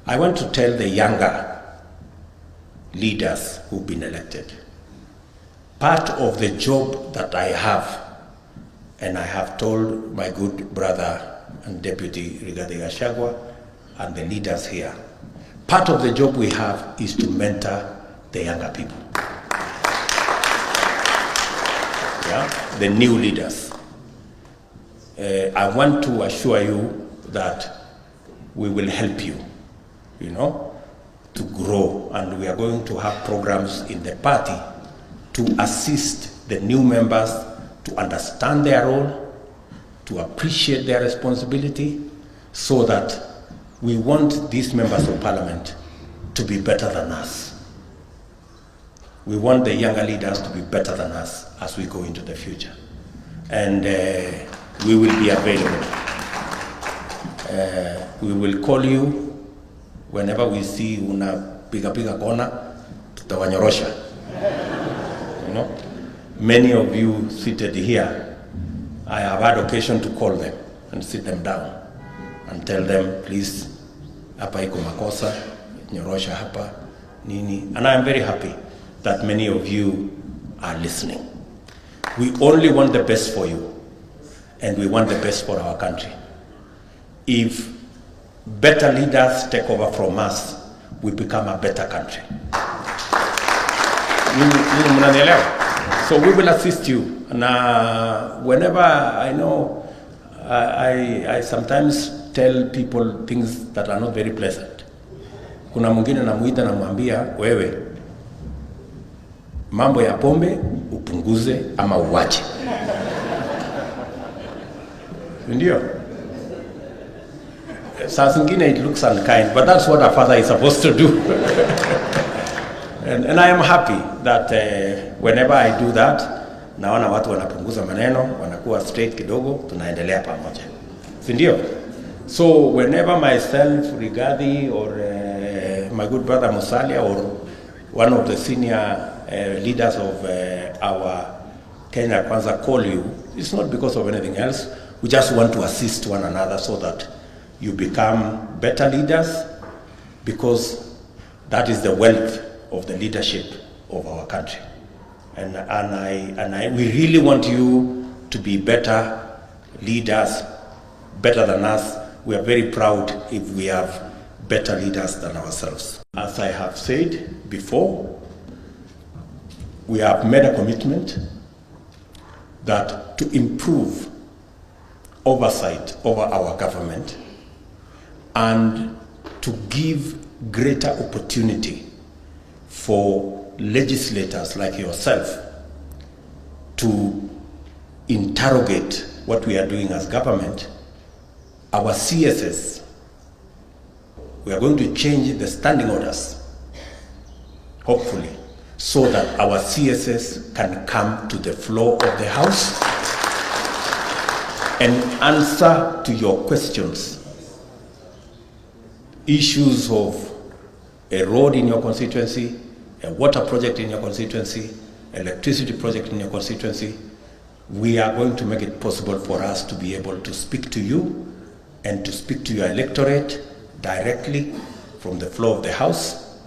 I want to tell the younger leaders who've been elected, part of the job that I have, and I have told my good brother and Deputy Rigathi Gachagua and the leaders here, part of the job we have is to mentor the younger people. Yeah? The new leaders. I want to assure you that we will help you, to grow, and we are going to have programs in the party to assist the new members to understand their role, to appreciate their responsibility, so that we want these members of parliament to be better than us. We want the younger leaders to be better than us as we go into the future. And we will be available. We will call you whenever we see una piga kona, tutawanyorosha. Many of you seated here, I have had occasion to call them and sit them down and tell them, please, hapa iko makosa, nyorosha hapa, nini. And I am very happy that many of you are listening. We only want the best for you, and we want the best for our country. If better leaders take over from us, we become a better country. So we will assist you. And whenever I know, I sometimes tell people things that are not very pleasant. Kuna mwingine namuita namwambia, wewe, mambo ya pombe upunguze ama uache. Ndio. Saa zingine it looks unkind, but that's what a father is supposed to do. And I am happy that whenever I do that, naona watu wanapunguza maneno, wanakuwa straight kidogo, tunaendelea pamoja. Si ndio? So whenever myself, Rigathi, or my good brother Musalia, or one of the senior leaders of our Kenya Kwanza call you, it's not because of anything else. We just want to assist one another so that you become better leaders, because that is the wealth of the leadership of our country. And we really want you to be better leaders, better than us. We are very proud if we have better leaders than ourselves. As I have said before, we have made a commitment that to improve oversight over our government and to give greater opportunity for legislators like yourself to interrogate what we are doing as government. Our CSS, we are going to change the standing orders, hopefully, so that our CSS can come to the floor of the House and answer to your questions. Issues of a road in your constituency, a water project in your constituency, electricity project in your constituency. We are going to make it possible for us to be able to speak to you and to speak to your electorate directly from the floor of the House.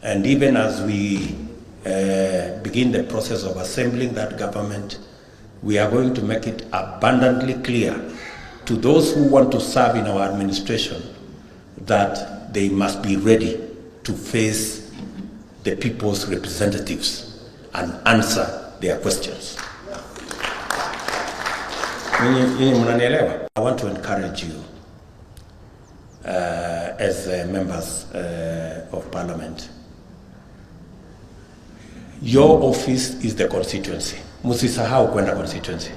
And even as we begin the process of assembling that government, we are going to make it abundantly clear to those who want to serve in our administration that they must be ready to face the people's representatives and answer their questions. I want to encourage you as members of parliament. Your office is the constituency. Musisahau kwenda constituency.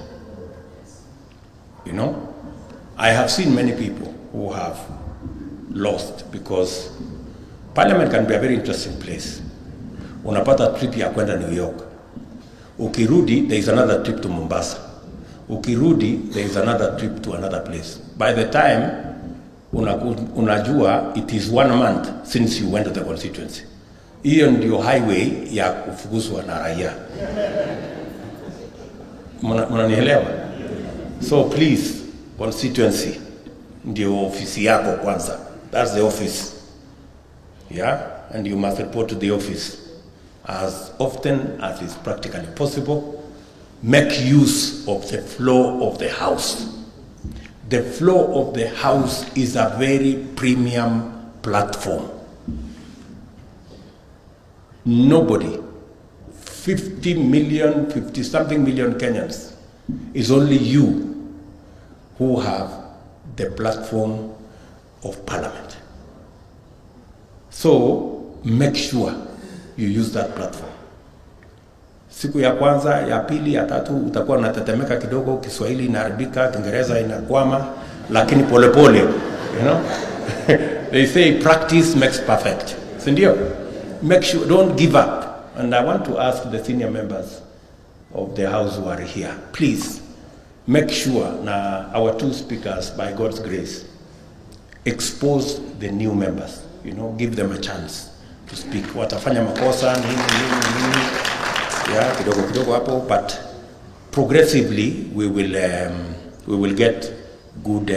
I have seen many people who have lost because parliament can be a very interesting place. Unapata trip ya kwenda New York. Ukirudi, there is another trip to Mombasa. Ukirudi, there is another trip to another place. By the time unajua, it is 1 month since you went to the constituency. Hiyo ndio highway ya kufukuzwa na raia. Mnanielewa? So please, constituency ndio ofisi yako kwanza. That's the office Yeah, and you must report to the office as often as is practically possible. Make use of the floor of the house. The floor of the house is a very premium platform. Nobody, 50 something million Kenyans, is only you who have the platform of parliament. So make sure you use that platform. Siku ya kwanza, ya pili, ya tatu utakuwa unatetemeka kidogo, Kiswahili inaharibika, Kiingereza inakwama, lakini polepole, you know. They say practice makes perfect. Sindio? Make sure, don't give up. And I want to ask the senior members of the house who are here, please make sure now our two speakers, by God's grace, expose the new members, you know, give them a chance to speak. Watafanya makosa nini, yeah, kidogo hapo, but progressively we will get good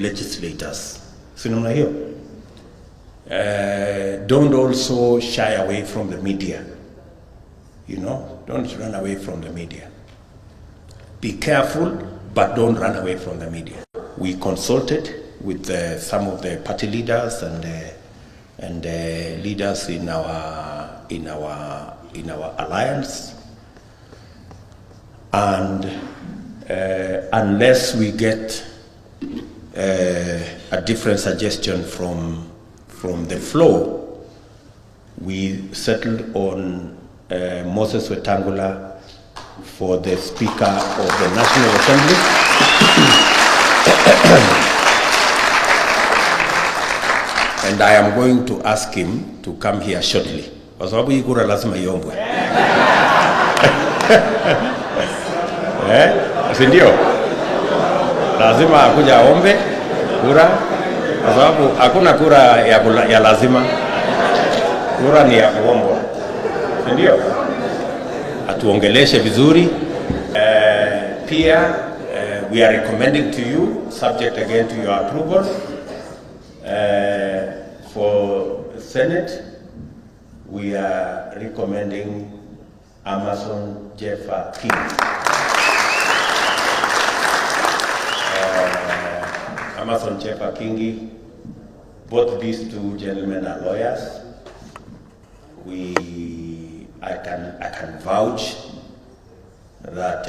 legislators. Sinamna hiyo. Don't also shy away from the media. You know, don't run away from the media. Be careful, but don't run away from the media. We consulted with some of the party leaders and leaders in our alliance, and unless we get a different suggestion from the floor, we settled on Moses Wetangula for the Speaker of the National Assembly. And I am going to ask him to come here shortly. Kwa sababu hii kura lazima iombwe. Sindio? Lazima akuja aombe kura, kwa sababu hakuna kura ya lazima. Kura ni ya kuombwa. Sindio? Atuongeleshe vizuri. Pia we are recommending to you, subject again to your approval, for Senate, we are recommending Amason Jeffa King. Amason Jeffa Kingi, both these two gentlemen are lawyers. I can vouch that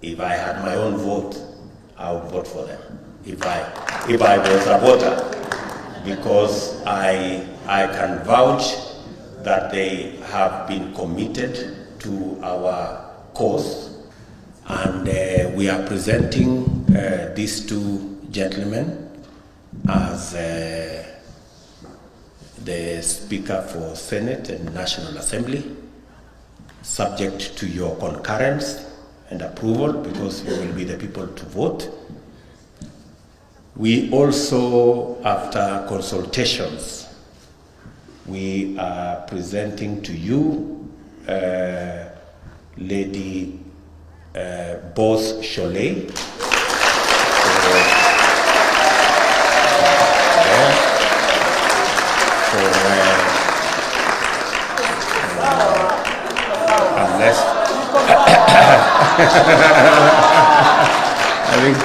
if I had my own vote, I would vote for them. If I was a voter, because I can vouch that they have been committed to our cause, and we are presenting these two gentlemen as the Speaker for Senate and National Assembly, subject to your concurrence and approval, because you will be the people to vote. We also, after consultations, we are presenting to you Lady Boss Cholet, unless I think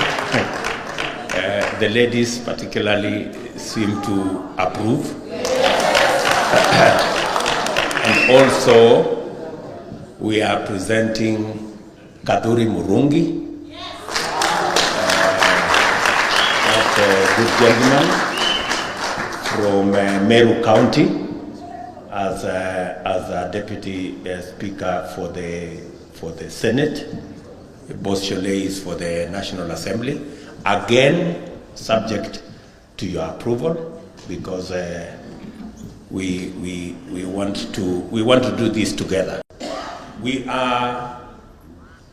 the ladies particularly seem to approve. And also, we are presenting Kaduri Murungi, a good gentleman from Meru County, as a deputy speaker for the Senate. Boss Cholet is for the National Assembly. Again, subject to your approval, because we want to do this together. We are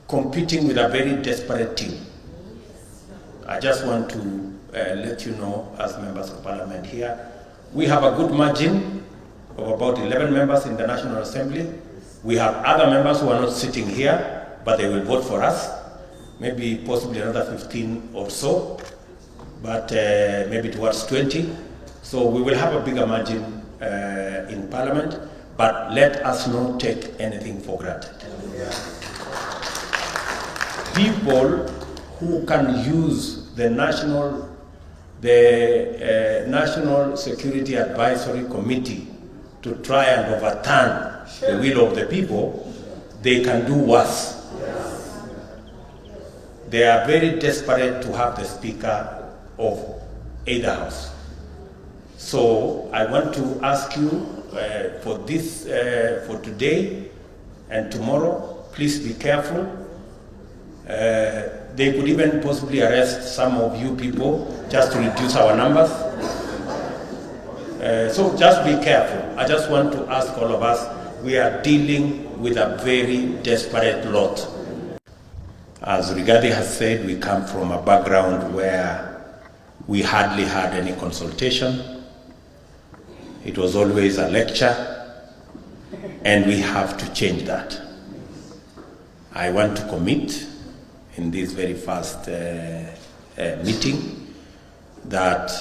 competing with a very desperate team. I just want to let you know, as members of parliament here, we have a good margin of about 11 members in the National Assembly. We have other members who are not sitting here, but they will vote for us. Maybe possibly another 15 or so. but maybe towards 20. So we will have a bigger margin in Parliament, but let us not take anything for granted. People who can use the National Security Advisory Committee to try and overturn the will of the people, they can do worse. They are very desperate to have the Speaker of either house. So I want to ask you for this, for today and tomorrow, please be careful. They could even possibly arrest some of you people just to reduce our numbers. So just be careful. I just want to ask all of us, we are dealing with a very desperate lot. As Rigathi has said, we come from a background where we hardly had any consultation. It was always a lecture, and we have to change that. I want to commit in this very first meeting that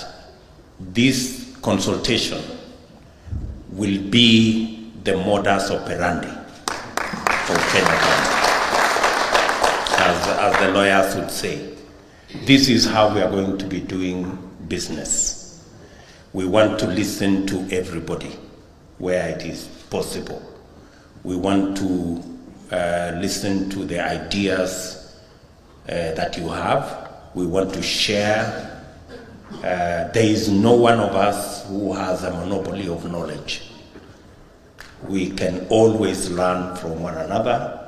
this consultation will be the modus operandi for Kenya, as the lawyers would say. This is how we are going to be doing business. We want to listen to everybody where it is possible. We want to listen to the ideas that you have. We want to share. There is no one of us who has a monopoly of knowledge. We can always learn from one another.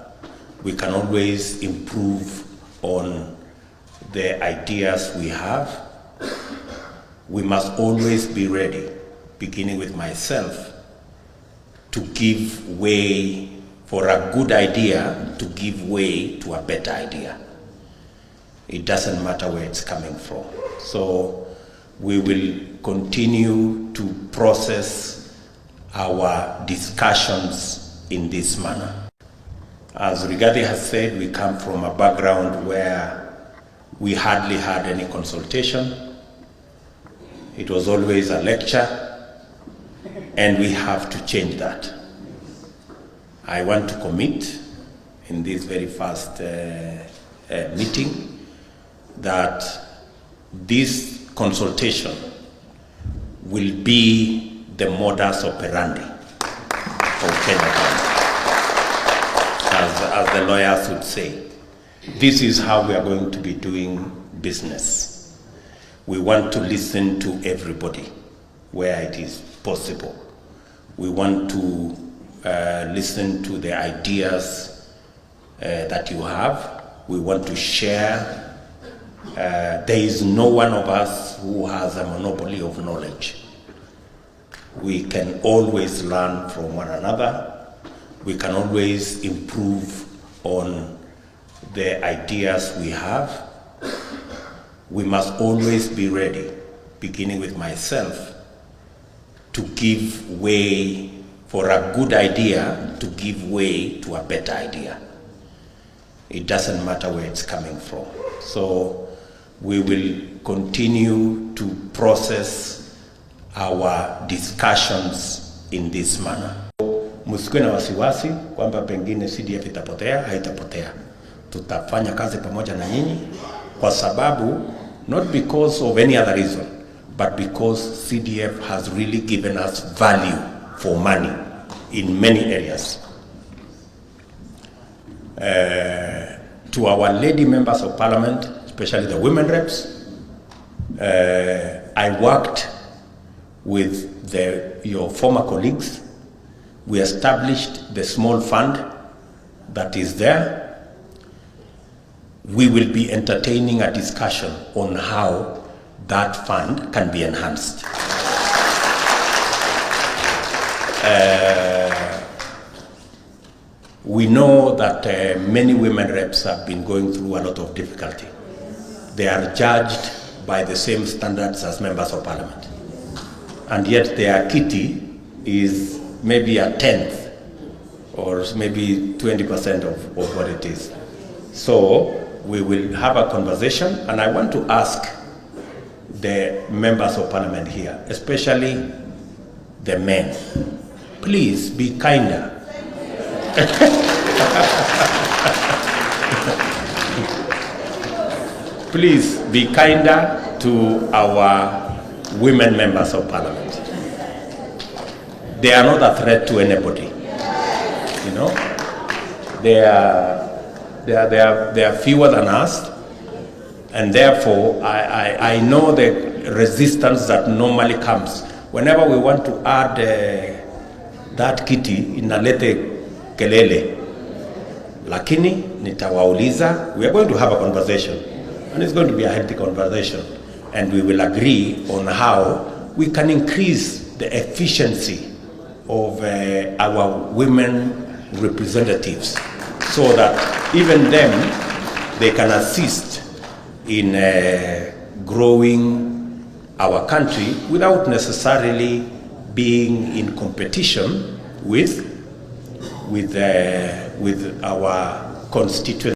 We can always improve on the ideas we have. We must always be ready, beginning with myself, to give way for a good idea, to give way to a better idea. It doesn't matter where it's coming from. So we will continue to process our discussions in this manner. As Rigathi has said, we come from a background where we hardly had any consultation. It was always a lecture, and we have to change that. I want to commit in this very first meeting that this consultation will be the modus operandi for Kenya, as the lawyers would say. This is how we are going to be doing business. We want to listen to everybody where it is possible. We want to listen to the ideas that you have. We want to share. There is no one of us who has a monopoly of knowledge. We can always learn from one another. We can always improve on the ideas we have. We must always be ready, beginning with myself, to give way for a good idea, to give way to a better idea. It doesn't matter where it's coming from. So we will continue to process our discussions in this manner. Msikuwe na wasiwasi kwamba pengine CDF itapotea, haitapotea. Tutafanya kazi pamoja na nyinyi kwa sababu, not because of any other reason, but because CDF has really given us value for money in many areas. To our lady members of parliament, especially the women reps, I worked with your former colleagues. We established the small fund that is there. We will be entertaining a discussion on how that fund can be enhanced. We know that many women reps have been going through a lot of difficulty. They are judged by the same standards as members of parliament. And yet their kitty is maybe a tenth or maybe 20% of what it is. So we will have a conversation, and I want to ask the members of parliament here, especially the men. Please be kinder. Please be kinder to our women members of parliament. They are not a threat to anybody. You know, they are fewer than us, and therefore I know the resistance that normally comes whenever we want to add that kitty inalete kelele. Lakini nitawauliza, we are going to have a conversation, and it's going to be a healthy conversation, and we will agree on how we can increase the efficiency of our women representatives, so that even them, they can assist in growing our country without necessarily being in competition with our constituents.